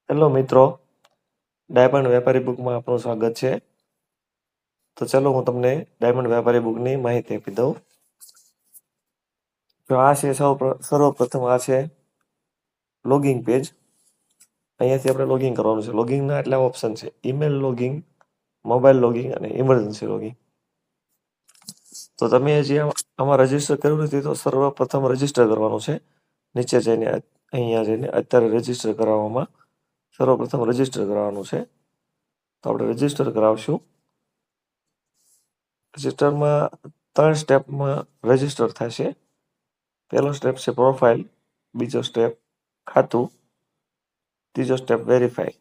Hello મિત્રો, diamond વેપારી બુકમાં આપનું સ્વાગત છે. તો ચલો હું તમને ડાયમંડ વેપારી બુકની માહિતી આપી દઉં. તો આ છે સર્વપ્રથમ આ છે લોગિંગ પેજ. અહીંયાથી આપણે લોગિંગ કરવાનું છે. લોગિંગના એટલા ઓપ્શન છે: ઈમેલ લોગિંગ, મોબાઈલ લોગિંગ અને ઇમરજન્સી લોગિંગ. તો તમે જે આમાં રજીસ્ટર કર્યું નથી તો સર્વપ્રથમ રજીસ્ટર કરવાનું છે. નીચે જઈને અહીંયા જઈને અત્યારે રજીસ્ટર કરાવવામાં સર્વપ્રથમ રજીસ્ટર કરવાનું છે. તો આપણે રજીસ્ટર કરાવશું. રજીસ્ટરમાં 3 સ્ટેપમાં રજીસ્ટર થશે. પહેલો સ્ટેપ છે પ્રોફાઇલ, બીજો સ્ટેપ ખાતું, ત્રીજો સ્ટેપ વેરીફાઈ.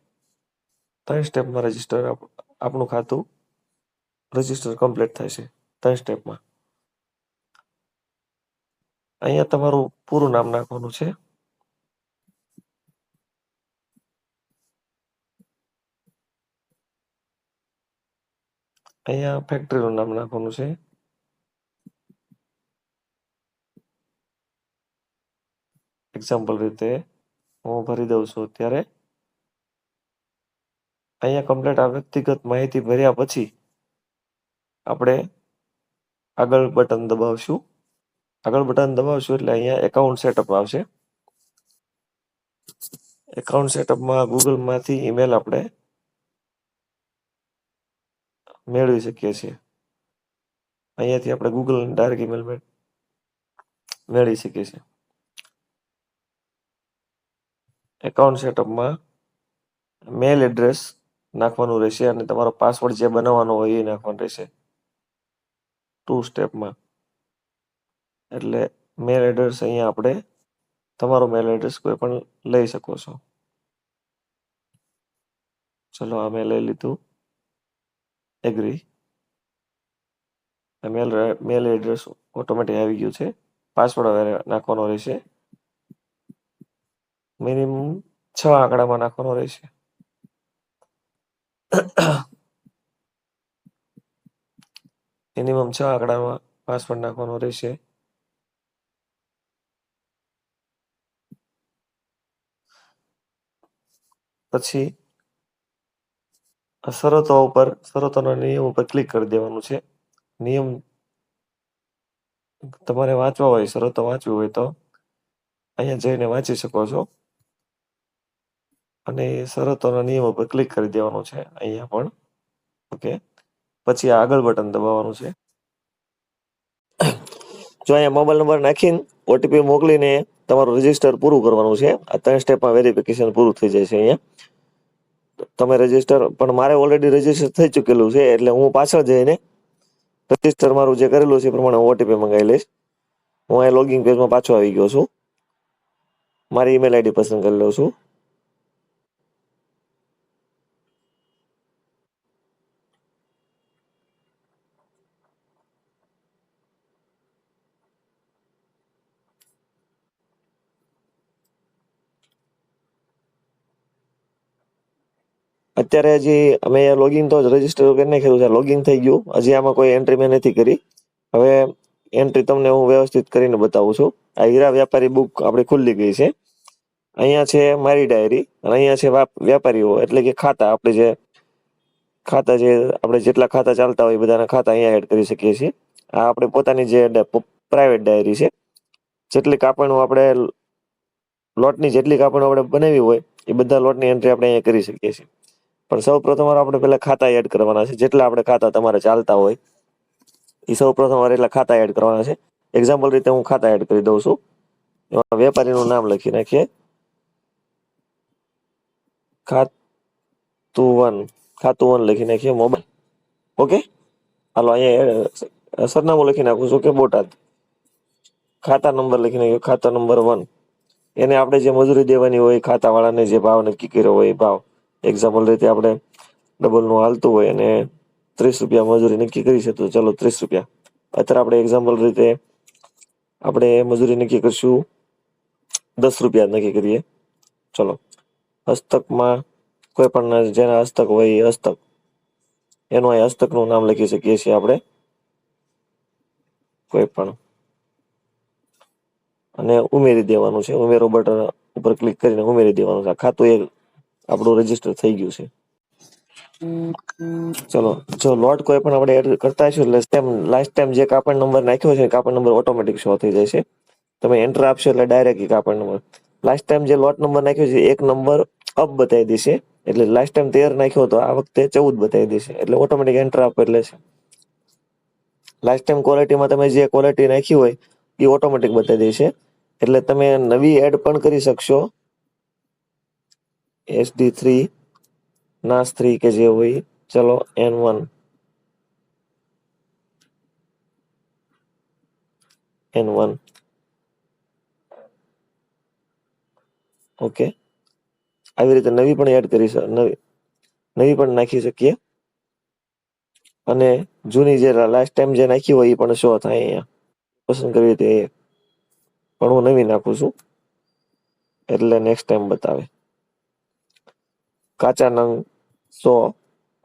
3 સ્ટેપમાં રજીસ્ટર આપણું ખાતું રજીસ્ટર કમ્પ્લીટ થશે 3 સ્ટેપમાં. અહીંયા તમારું પૂરું નામ નાખવાનું છે. અહીંયા ફેક્ટરીનું નામ નાખવાનું છે. એક્ઝામ્પલ રીતે હું ભરી દઉં છું અત્યારે. અહીંયા કમ્પ્લીટ આ વ્યક્તિગત માહિતી ભર્યા પછી આપણે આગળ બટન દબાવશું. આગળ બટન દબાવશું એટલે અહીંયા એકાઉન્ટ સેટઅપ આવશે. એકાઉન્ટ સેટઅપમાં ગૂગલમાંથી ઈમેલ આપણે મેળવી શકીએ છીએ. અહીંયાથી આપણે ગૂગલ ડાયરેક્ટ ઈમેલ મેળવી શકીએ છીએ. એકાઉન્ટ સેટઅપમાં મેલ એડ્રેસ નાખવાનું રહેશે અને તમારો પાસવર્ડ જે બનાવવાનો હોય એ નાખવાનો રહેશે 2 સ્ટેપમાં. એટલે મેલ એડ્રેસ અહીંયા આપણે તમારો મેલ એડ્રેસ કોઈ પણ લઈ શકો છો. ચલો આ મેં લઈ લીધું, એગ્રી. મેલ એડ્રેસ ઓટોમેટિક આવી ગયું છે. પાસવર્ડ હવે નાખવાનો રહેશે. મિનિમમ 6 આંકડામાં નાખવાનો રહેશે. મિનિમમ 6 આંકડામાં પાસવર્ડ નાખવાનો રહેશે. પછી શરતોના નિયમ ઉપર ક્લિક કરી દેવાનું છે. નિયમ તમારે વાંચવા હોય, શરતો વાંચવી હોય તો અહીંયા જઈને વાંચી શકો છો. અને શરતોના નિયમ ઉપર ક્લિક કરી દેવાનું છે અહીંયા પણ. ઓકે, પછી આગળ બટન દબાવવાનું છે. જો અહીંયા મોબાઈલ નંબર નાખીને ઓટીપી મોકલીને તમારું રજીસ્ટર પૂરું કરવાનું છે. આ 3 સ્ટેપમાં વેરિફિકેશન પૂરું થઈ જાય છે. અહીંયા તમે રજીસ્ટર, પણ મારે ઓલરેડી રજીસ્ટર થઈ ચૂકેલું છે એટલે હું પાછળ જઈને રજીસ્ટર મારું જે કરેલું છે એ પ્રમાણે હું ઓટીપી મંગાવી લઈશ. હું અહીં લોગિંગ પેજમાં પાછો આવી ગયો છું. મારી ઈમેલ આઈડી પસંદ કરી લઉં છું. અત્યારે હજી અમે લોગિન તો રજીસ્ટર કરી નાખેલું છે, લોગિન થઈ ગયું. હજી આમાં કોઈ એન્ટ્રી મેં નથી કરી. હવે એન્ટ્રી તમને હું વ્યવસ્થિત કરીને બતાવું છું. આ હીરા વ્યાપારી બુક આપણી ખુલ્લી ગઈ છે. અહીંયા છે મારી ડાયરી અને અહીંયા છે વ્યાપારીઓ એટલે કે ખાતા. આપણે જેટલા ખાતા ચાલતા હોય બધાના ખાતા અહીંયા એડ કરી શકીએ છીએ. આ આપણે પોતાની જે પ્રાઇવેટ ડાયરી છે. જેટલી કાપણો આપણે લોટની જેટલી કાપણો આપણે બનાવી હોય એ બધા લોટની એન્ટ્રી આપણે અહીંયા કરી શકીએ છીએ. પણ સૌ પ્રથમ આપણે પહેલા ખાતા એડ કરવાના છે. જેટલા આપણે ખાતા તમારે ચાલતા હોય એ સૌ પ્રથમ એટલા ખાતા એડ કરવાના છે. એક્ઝામ્પલ રીતે હું ખાતા એડ કરી દઉં છું. એમાં વેપારીનું નામ લખી નાખીએ, ખાતું 1 લખી નાખીએ, મોબાઈલ. ઓકે, હાલો અહીંયા સરનામું લખી નાખું છું કે બોટાદ. ખાતા નંબર લખી નાખ્યો, ખાતા નંબર 1. એને આપણે જે મજૂરી દેવાની હોય, ખાતાવાળાને જે ભાવ નક્કી કર્યો હોય એ ભાવ. એક્ઝામ્પલ રીતે આપણે ડબલનું હાલતું હોય અને 30 રૂપિયા મજૂરી નક્કી કરી છે તો ચલો 30 રૂપિયા. અત્યારે આપણે એક્ઝામ્પલ રીતે આપણે મજૂરી નક્કી કરશું 10 રૂપિયા નક્કી કરીએ. ચલો, હસ્તકમાં કોઈ પણ જેના હસ્તક હોય એ હસ્તક, એનું અહીં હસ્તકનું નામ લખી શકીએ છીએ આપણે કોઈ પણ, અને ઉમેરી દેવાનું છે. ઉમેરો બટન ઉપર ક્લિક કરીને ઉમેરી દેવાનું છે. ખાતું આપણું રજીસ્ટર થઈ ગયું છે. ચલો, જો લોટ કોઈ પણ આપણે એડ કરતા હશું એટલે સેમ લાસ્ટ ટાઈમ જે કાપડ નંબર નાખ્યો છે કાપડ નંબર ઓટોમેટિક શો થઈ જશે. તમે એન્ટર આપશો એટલે ડાયરેક્ટ કાપડ નંબર લાસ્ટ ટાઈમ જે લોટ નંબર નાખ્યો છે એક નંબર અપ બતાવી દેશે. એટલે લાસ્ટ ટાઈમ 13 નાખ્યો હતો, આ વખતે 14 બતાવી દેશે. એટલે ઓટોમેટિક એન્ટર આપો એટલે લાસ્ટ ટાઈમ ક્વોલિટીમાં તમે જે ક્વોલિટી નાખી હોય એ ઓટોમેટિક બતાવી દેશે. એટલે તમે નવી એડ પણ કરી શકશો. SD3 NAS3 કે જે હોય. ચલો N1 ઓકે, આવી રીતે નવી પણ એડ કરી નવી પણ નાખી શકીએ. અને જૂની જે લાસ્ટ ટાઈમ જે નાખી હોય એ પણ શો થાય અહીંયા. પસંદ કરવી તે પણ હું નવી નાખું છું એટલે નેક્સ્ટ ટાઈમ બતાવે. કાચા નંગ 100,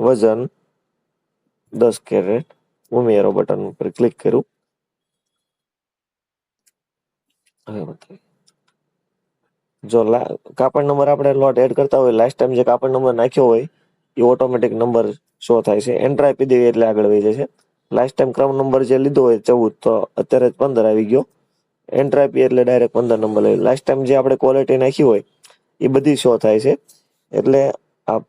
વજન 10 કેરેટ. ઉમેરો બટન ઉપર ક્લિક કરું. જો કાપડ નંબર આપણે લોટ એડ કરતા હોય લાસ્ટ ટાઈમ જે કાપડ નંબર નાખ્યો હોય એ ઓટોમેટિક નંબર શો થાય છે. એન્ટર આપી દેવી એટલે આગળ વધી જશે. લાસ્ટ ટાઈમ ક્રમ નંબર જે લીધો હોય 14 તો અત્યારે 15 આવી ગયો. એન્ટર આપીએ એટલે ડાયરેક્ટ 15 નંબર લઈ. લાસ્ટ ટાઈમ જે આપણે ક્વોલિટી નાખી હોય એ બધી શો થાય છે. એટલે આ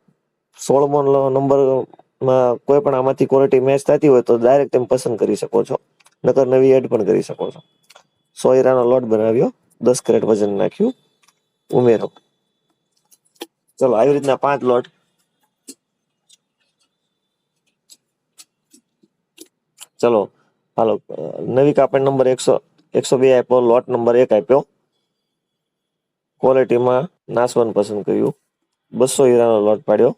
16મો નંબરમાં કોઈ પણ આમાંથી ક્વોલિટી મેચ થતી હોય તો ડાયરેક્ટ તમે પસંદ કરી શકો છો. નકર નવી એડ પણ કરી શકો છો. 100 હીરાનો લોટ બનાવ્યો, 10 કેરેટ વજન નાખ્યું, ઉમેરો. ચલો, આવી રીતના 5 લોટ. ચલો હાલો, નવી કાપડ નંબર 102 આપ્યો, લોટ નંબર 1 આપ્યો. ક્વોલિટીમાં નાસવન પસંદ કર્યું. 200 હીરાનો લોટ પાડ્યો.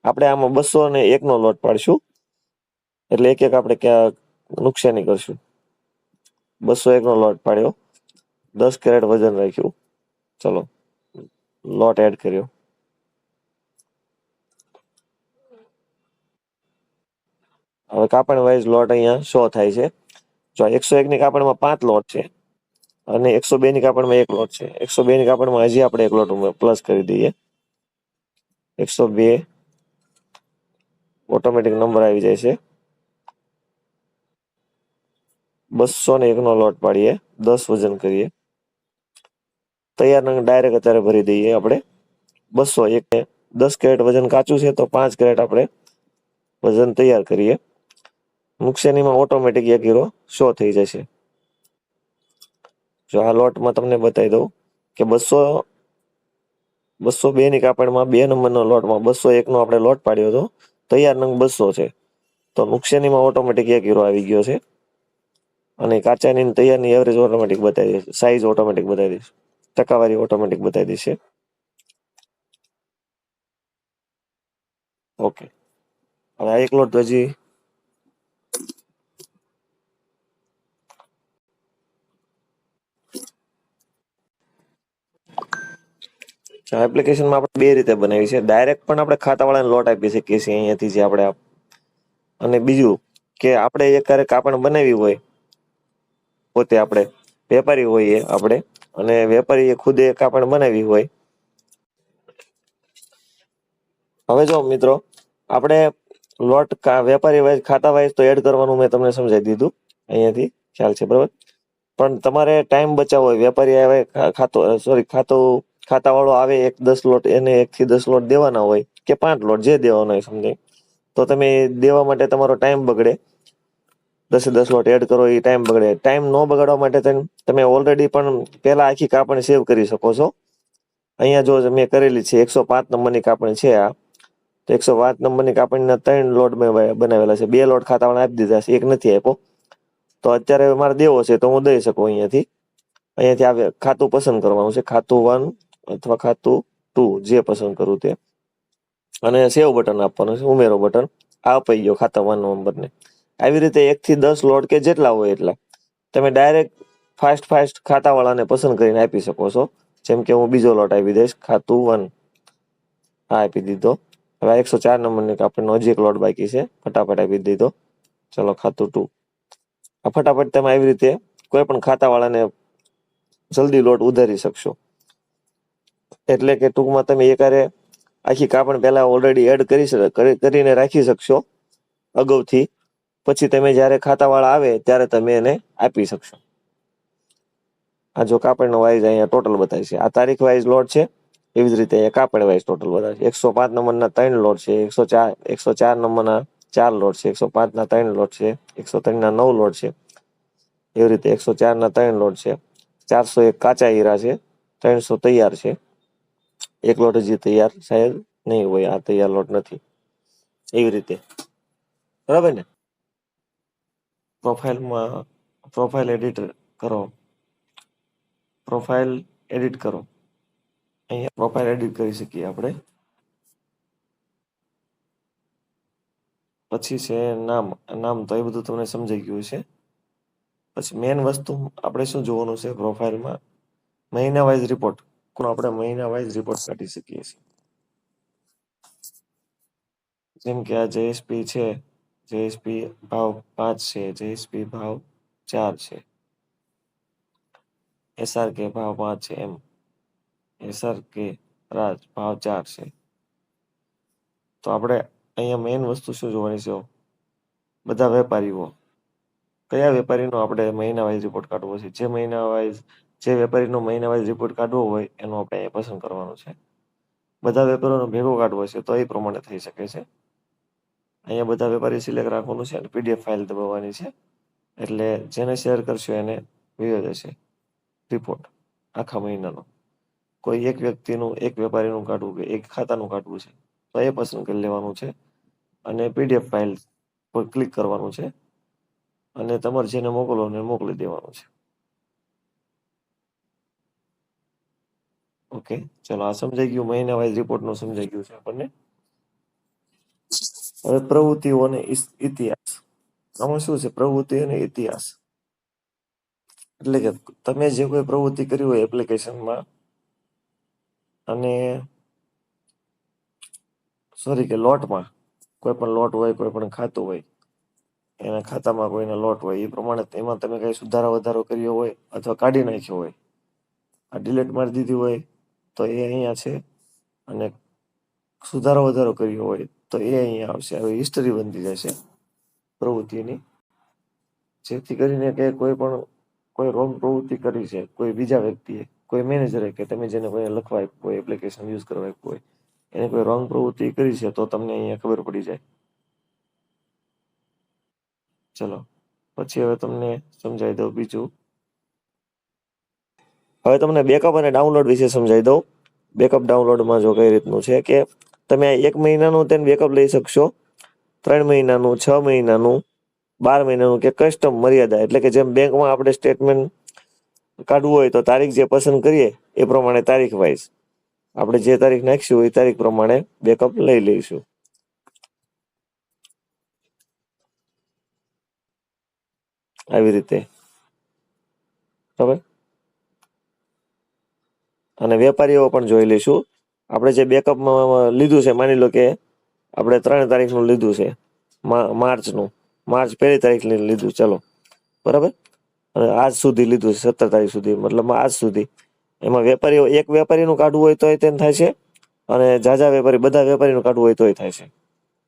આપણે આમાં 201નો લોટ પાડશું એટલે એક આપણે ક્યાં નુકસાની કરશું. 201નો લોટ પાડ્યો, 10 કેરેટ વજન રાખ્યું. ચલો, લોટ એડ કર્યો. હવે કાપડ વાઇઝ લોટ અહીંયા શો થાય છે. જો 101ની કાપડમાં 5 લોટ છે અને 102ની કાપડમાં 1 લોટ છે. 102ની કાપડમાં હજી આપણે 1 લોટ પ્લસ કરી દઈએ. 102 ઓટોમેટિક નંબર આવી જાય છે. 201નો લોટ પાડીએ, 10 વજન કરીએ. તૈયાર નંગ ડાયરેક્ટ અત્યારે ભરી દઈએ આપણે. 201 10 કેરેટ વજન કાચું છે તો 5 કેરેટ આપણે વજન તૈયાર કરીએ. નુકસાનીમાં ઓટોમેટિક 1 હીરો શો થઈ જશે. જો આ લોટમાં તમને બતાવી દઉં કે 202ની કાપડમાં 2 નંબરનો લોટમાં 201નો આપણે લોટ પાડ્યો હતો. તૈયાર નંગ 200 છે તો નુકસાનીમાં ઓટોમેટિક 1 હીરો આવી ગયો છે. અને કાચાની તૈયારની એવરેજ ઓટોમેટિક બતાવી દેશે. સાઈઝ ઓટોમેટિક બતાવી દેશે. ટકાવારી ઓટોમેટિક બતાવી દેશે. ઓકે, હવે આ 1 લોટ હજી એપ્લિકેશનમાં આપણે 2 રીતે બનાવી છે. ડાયરેક્ટ પણ આપણે ખાતાવાળાને લોટ આપી શકીએ છીએ અહીંયાથી જે આપણે. અને બીજું કે આપણે એક કાપડ બનાવી હોય પોતે આપણે વેપારી હોઈએ આપણે અને વેપારીએ ખુદે કાપડ બનાવી હોય. હવે જો મિત્રો આપણે લોટ વેપારી વાઇઝ ખાતા વાઇઝ તો એડ કરવાનું મેં તમને સમજાવી દીધું. અહીંયાથી ખ્યાલ છે બરાબર. પણ તમારે ટાઈમ બચાવવો હોય, વેપારી આવે ખાતાવાળો આવે 10 લોટ એને 1 થી 10 લોટ દેવાના હોય કે 5 લોટ જે દેવાના હોય સમથિંગ, તો તમે દેવા માટે તમારો ટાઈમ બગડે. 10 લોટ એડ કરો એ ટાઈમ બગડે. ટાઈમ ન બગાડવા માટે તમે ઓલરેડી પણ પહેલા આખી કાપડ સેવ કરી શકો છો. અહીંયા જો મેં કરેલી છે 105 નંબરની કાપડ છે આ. તો 105 નંબરની કાપડના 3 લોટ મેં બનાવેલા છે. 2 લોટ ખાતાવાળા આપી દીધા છે, 1 નથી આપ્યો. તો અત્યારે મારે દેવો છે તો હું દઈ શકું અહીંયાથી આવે ખાતું પસંદ કરવાનું છે. ખાતું 1 અથવા ખાતું 2 જે પસંદ કરું તે. અને સેવ બટન આપવાનું છે, ઉમેરો બટન. આ અપાઈ ગયો ખાતા 1 નંબરને. આવી રીતે 1 થી 10 લોટ કે જેટલા હોય એટલા તમે ડાયરેક્ટ ફાસ્ટ ખાતાવાળાને પસંદ કરીને આપી શકો છો. જેમ કે હું બીજો લોટ આપી દઈશ, ખાતું 1. હા, આપી દીધો. હવે 104 નંબરની કાપડનો હજી 1 લોટ બાકી છે, ફટાફટ આપી દીધો. ચલો, ખાતું 2. આ ફટાફટ તમે આવી રીતે કોઈ પણ ખાતાવાળાને જલ્દી લોટ ઉધારી શકશો. એટલે કે ટૂંકમાં તમે આખી કાપણ પહેલા ઓલરેડી એડ કરીને રાખી શકશો અગાઉથી. પછી તમે જ્યારે ખાતાવાળા આવે ત્યારે તમે એને આપી શકશો. આ જો કાપડનો વાઇઝ અહીંયા ટોટલ બતાવે છે. આ તારીખ વાઇઝ લોટ છે. એવી જ રીતે અહીંયા કાપડ વાઇઝ ટોટલ બતાવે છે. 105 નંબરના 3 લોટ છે, 104 નંબરના 4 લોટ છે, 105ના 3 લોટ છે, 103ના 9 લોટ છે. એવી રીતે 104ના 3 લોટ છે, 401 કાચા હીરા છે, 300 તૈયાર છે. એક લોટ હજી તૈયાર શાયદ નહીં હોય, આ તૈયાર લોટ નથી. એવી રીતે બરાબર ને. પ્રોફાઇલ એડિટ કરો. પ્રોફાઇલ એડિટ કરો. અહીંયા પ્રોફાઇલ એડિટ કરી શકીએ આપણે. પછી છે નામ તો એ બધું તમને સમજાઈ ગયું છે. પછી મેન વસ્તુ આપણે શું જોવાનું છે પ્રોફાઇલમાં, મહિના વાઇઝ રિપોર્ટ. આપણે મહિના વાઇઝ રિપોર્ટ કાઢી શકીએ છીએ. જેમ કે આ જેએસપી છે, જેએસપી ભાવ 5 છે, જેએસપી ભાવ 4 છે, એસઆરકે ભાવ 5 છે, એમ એસઆરકે રાજ ભાવ 4 છે. તો આપણે અહીંયા મેઇન વસ્તુ શું જોવાની છે, બધા વેપારીઓ, કયા વેપારીનો આપણે મહિના વાઇઝ રિપોર્ટ કાઢવો છે. જે વેપારીનો મહિના વાઇઝ રિપોર્ટ કાઢવો હોય એનો આપણે અહીંયા પસંદ કરવાનો છે. બધા વેપારીઓનો ભેગો કાઢવો છે તો એ પ્રમાણે થઈ શકે છે. અહીંયા બધા વેપારી સિલેક્ટ રાખવાનું છે અને પીડીએફ ફાઇલ દબાવવાની છે. એટલે જેને શેર કરશો એને વિયો જશે રિપોર્ટ આખા મહિનાનો. કોઈ એક વ્યક્તિનું, એક વેપારીનું કાઢવું કે એક ખાતાનું કાઢવું છે તો એ પસંદ કરી લેવાનું છે અને પીડીએફ ફાઇલ પર ક્લિક કરવાનું છે અને તમારે જેને મોકલવાનું એ મોકલી દેવાનું છે. ઓકે, ચલો આ સમજાઈ ગયું. મહિના વાઇઝ રિપોર્ટનું સમજાઈ ગયું છે આપણને. હવે પ્રવૃત્તિઓ અને ઇતિહાસ. આમાં શું છે, પ્રવૃત્તિ અને ઇતિહાસ એટલે કે તમે જે કોઈ પ્રવૃત્તિ કરી હોય એપ્લિકેશનમાં અને કે લોટમાં, કોઈ પણ લોટ હોય, કોઈ પણ ખાતું હોય, એના ખાતામાં કોઈના લોટ હોય એ પ્રમાણે એમાં તમે કઈ સુધારા વધારો કર્યો હોય અથવા કાઢી નાખ્યો હોય, આ ડિલીટ મારી દીધી હોય તો એ અહીંયા છે, અને સુધારો વધારો કર્યો હોય તો એ અહીંયા આવશે. હવે હિસ્ટરી બનતી જશે પ્રવૃત્તિની, જેથી કરીને કે કોઈ રોંગ પ્રવૃત્તિ કરી છે કોઈ બીજા વ્યક્તિએ, કોઈ મેનેજરે, કે તમે જેને કોઈ લખવા આપ્યું હોય, એપ્લિકેશન યુઝ કરવા આપ્યું હોય, એને કોઈ રોંગ પ્રવૃત્તિ કરી છે તો તમને અહીંયા ખબર પડી જાય. ચલો પછી હવે તમને સમજાવી દઉં બીજું. હવે તમને બેકઅપ અને ડાઉનલોડ વિશે સમજાવી દઉં. બેકઅપ ડાઉનલોડમાં જો કઈ રીતનું છે કે તમે 1 મહિનાનું તેને બેકઅપ લઈ શકશો, 3 મહિનાનું, 6 મહિનાનું, 12 મહિનાનું કે કસ્ટમ મર્યાદા. એટલે કે જેમ બેંકમાં આપણે સ્ટેટમેન્ટ કાઢવું હોય તો તારીખ જે પસંદ કરીએ એ પ્રમાણે તારીખ વાઇઝ આપણે જે તારીખ નાખીશું એ તારીખ પ્રમાણે બેકઅપ લઈ લઈશું. આવી રીતે બરાબર. અને વેપારીઓ પણ જોઈ લઈશું. આપણે જે બેકઅપમાં લીધું છે, માની લો કે આપણે 3 તારીખનું લીધું છે, માર્ચનું, માર્ચ 1 તારીખ લીધું, ચલો બરાબર, અને આજ સુધી લીધું છે, 17 તારીખ સુધી, મતલબ આજ સુધી. એમાં વેપારીઓ, એક વેપારીનું કાઢવું હોય તો તેમ થાય છે, અને ઝાઝા વેપારી, બધા વેપારીનું કાઢવું હોય તોય થાય છે.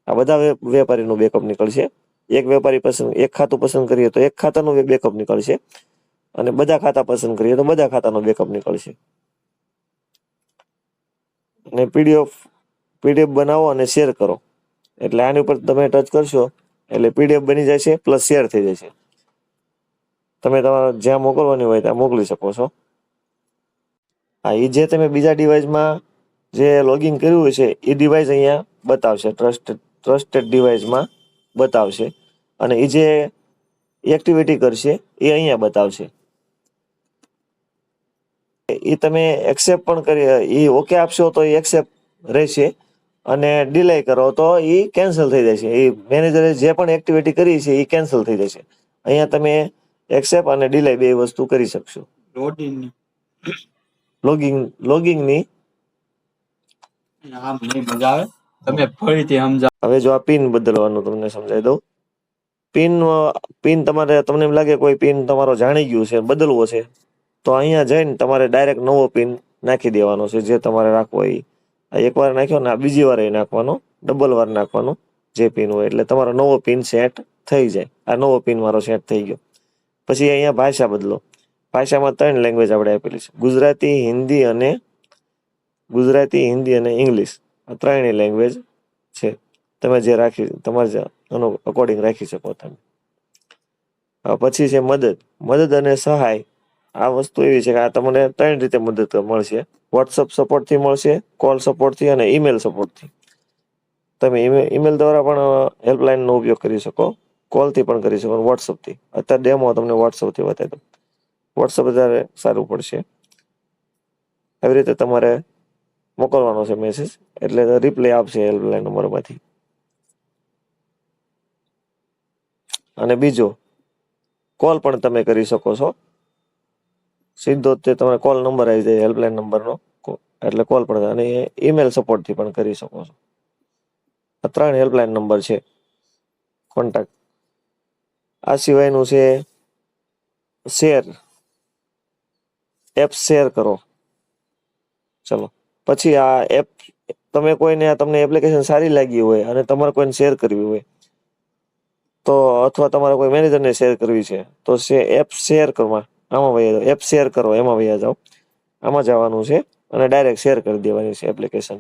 આ બધા વેપારીનું બેકઅપ નીકળશે. એક વેપારી એક ખાતું પસંદ કરીએ તો એક ખાતાનું બેકઅપ નીકળશે, અને બધા ખાતા પસંદ કરીએ તો બધા ખાતાનો બેકઅપ નીકળશે. અને પીડીએફ બનાવો અને શેર કરો. એટલે આની ઉપર તમે ટચ કરશો એટલે પીડીએફ બની જશે પ્લસ શેર થઈ જશે. તમે તમારા જ્યાં મોકલવાની હોય ત્યાં મોકલી શકો છો. હા, એ જે તમે બીજા ડિવાઇસમાં જે લોગિન કર્યું છે એ ડિવાઇસ અહીંયા બતાવશે, ટ્રસ્ટેડ ડિવાઇસમાં બતાવશે, અને એ જે એક્ટિવિટી કરશે એ અહીંયા બતાવશે. એ તમે એક્સેપ્ટ પણ કરી, એ ઓકે આપશો તો એ એક્સેપ્ટ રહેશે, અને ડિલે કરો તો એ કેન્સલ થઈ જશે. એ મેનેજરે જે પણ એક્ટિવિટી કરી છે એ કેન્સલ થઈ જશે. અહીંયા તમે એક્સેપ્ટ અને ડિલે બે વસ્તુ કરી શકશો. લોગિંગની હવે જો આ પિન બદલવાનું તમને સમજાવી દઉં. પિન તમને એમ લાગે કોઈ પિન તમારો જાણી ગયું છે, બદલવો છે, તો અહીંયા જઈને તમારે ડાયરેક્ટ નવો પિન નાખી દેવાનો છે જે તમારે રાખવો એ. આ એકવાર નાખ્યો ને આ બીજી વાર એ નાખવાનો, ડબલ વાર નાખવાનો જે પિન હોય, એટલે તમારો નવો પિન સેટ થઈ જાય. આ નવો પિન મારો સેટ થઈ ગયો. પછી અહીંયા ભાષા બદલો. ભાષામાં 3 લેંગ્વેજ આપણે આપેલી છે, ગુજરાતી, હિન્દી અને ઇંગ્લિશ. આ 3 લેંગ્વેજ છે. તમે જે રાખી તમારે અકોર્ડિંગ રાખી શકો તમે. પછી છે મદદ અને સહાય. આ વસ્તુ એવી છે કે આ તમને 3 રીતે મદદ મળશે. વોટ્સઅપ સપોર્ટથી મળશે, કોલ સપોર્ટથી અને ઈમેલ સપોર્ટથી. તમે ઈમેલ દ્વારા પણ હેલ્પલાઇનનો ઉપયોગ કરી શકો, કોલથી પણ કરી શકો, વોટ્સઅપથી. અત્યારે ડેમો તમને વોટ્સઅપથી બતાવી દઉં. વોટ્સઅપ વધારે સારું પડશે. આવી રીતે તમારે મોકલવાનો છે મેસેજ, એટલે રિપ્લાય આપશે હેલ્પલાઇન નંબરમાંથી. અને બીજો કોલ પણ તમે કરી શકો છો. સીધો તે તમારે કોલ નંબર આવી જાય હેલ્પલાઇન નંબરનો, એટલે કોલ પણ. અને ઈમેલ સપોર્ટથી પણ કરી શકો છો. આ 3 હેલ્પલાઇન નંબર છે કોન્ટેક્ટ. આ સિવાયનું છે એપ શેર કરો. ચલો, પછી આ એપ તમે કોઈને, તમને એપ્લિકેશન સારી લાગી હોય અને તમારે કોઈને શેર કરવી હોય તો, અથવા તમારે કોઈ મેનેજરને શેર કરવી છે તો એપ શેર કરવા, આમાં એપ શેર કરો, એમાં વયા જાઓ. આમાં જવાનું છે અને ડાયરેક્ટ શેર કરી દેવાની છે એપ્લિકેશન.